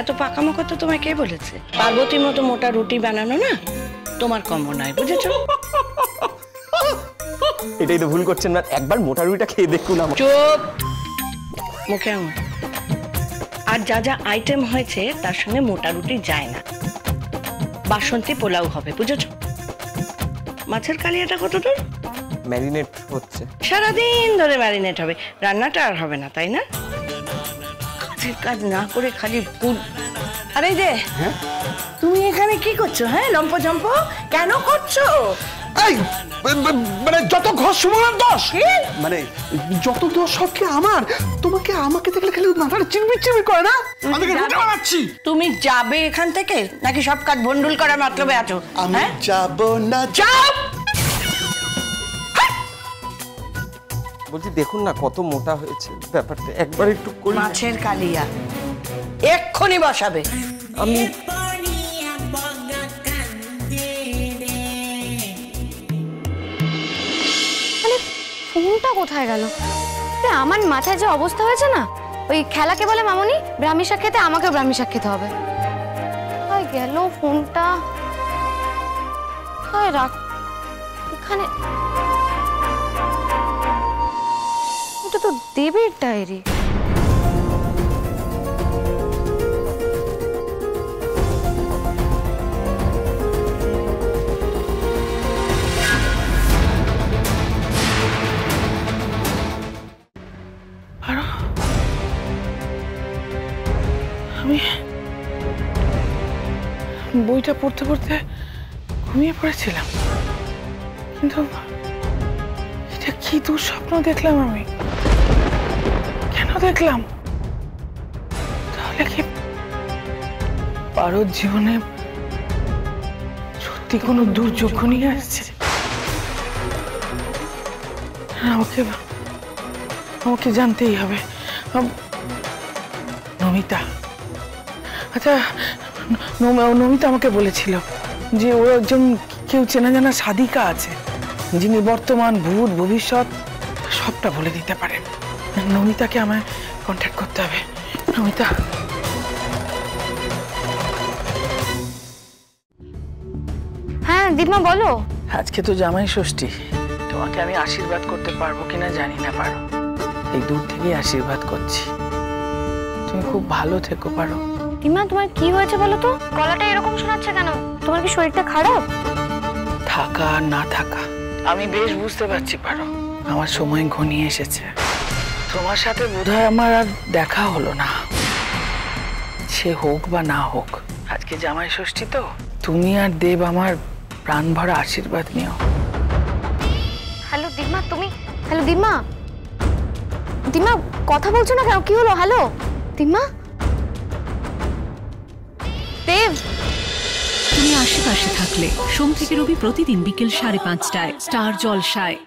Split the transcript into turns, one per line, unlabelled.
এত পাকামো কথা তোমায় কে বলেছে? পার্বতীর মতো মোটা রুটি বানানো না তোমার কম নয়, বুঝেছো?
এটাই তো ভুল করছেন না, একবার মোটা রুটিটা খেয়ে দেখুন।
চুপ, মুখে আঙুল। আর যা যা আইটেম হয়েছে তার সঙ্গে মোটা রুটি যায় না। বাসন্তী পোলাও হবে, বুঝেছো? মাছের কালিয়াটা কত দূর?
ম্যারিনেট হচ্ছে।
সারাদিন ধরে ম্যারিনেট হবে, রান্নাটা আর হবে না, তাই না? কাজের কাজ না করে খালি ফুল। আরে যে তুমি এখানে কি করছো? হ্যাঁ, লম্পজম্প কেন করছো?
মানে যত ঘর সুমনের দোষ, মানে যত দোষ সব কি আমার? আমাকে দেখলে খালি মাথাটা চিরবির চিরবির করে না? আমি রুটি বানাচ্ছি।
তুমি যাবে এখান থেকে নাকি সব কাজ ভন্ডুল করার মতলবে আছো?
আমি যাব না।
যাও।
বলছি দেখুন না কত মোটা হয়েছে ব্যাপারটা, একবার একটু করি।
মাছের কালিয়া এক্ষুনি বসাবে।
আমি
ফোনটা কোথায় গেল? আমার মাথায় যে অবস্থা হয়েছে না, ওই খেলাকে বলে মামনি ব্রাহ্মী শাক খেতে, আমাকেও ব্রাহ্মী শাক খেতে হবে। কোথায় গেল ফোনটা? কোথায় রাখ? এখানে। এটা তো দেবের ডায়েরি।
আমি বইটা পড়তে পড়তে ঘুমিয়ে পড়েছিলাম, কিন্তু এটা কি দুঃস্বপ্ন দেখলাম আমি? কেন দেখলাম? তাহলে কি পারোর জীবনে সত্যি কোনো দুর্যোগ নিয়ে আসছে? আমাকে জানতেই হবে। নমিতা, আচ্ছা নমিতা আমাকে বলেছিল যে ওর একজন কেউ চেনা জানা সাধিকা আছে যিনি বর্তমান ভূত ভবিষ্যৎ সবটা বলে দিতে পারেন। নমিতাকে আমায় কন্ট্যাক্ট করতে হবে। নমিতা।
হ্যাঁ দিমা বলো।
আজকে তো জামাই ষষ্ঠী, তোমাকে আমি আশীর্বাদ করতে পারবো কিনা জানি না, পারো। এই দূর থেকেই আশীর্বাদ করছি, তুমি খুব ভালো থেকো। পারো।
দিমা তোমার কি হয়েছে বলো তো? গলাটা এরকম শোনাচ্ছে কেন? তোমার কি শরীরটা খারাপ?
থাকা আর না থাকা আমি বেশ বুঝতে পারছি। পারো, আমার সময় ঘনিয়ে এসেছে। তোমার সাথে বোধহয় আমার আর দেখা হলো না, সে হোক বা না হোক। আজকে জামাই ষষ্ঠী তো, তুমি আর দেব আমার প্রাণ ভরা আশীর্বাদ নিও।
হ্যালো দিমা, তুমি? হ্যালো দিমা, দিমা কথা বলছো না কেন? কি হলো? হ্যালো দিমা। দেব,
তুমি আশেপাশে থাকলে সোম থেকে রবি প্রতিদিন বিকেল 5:30টায় স্টার জলসায়।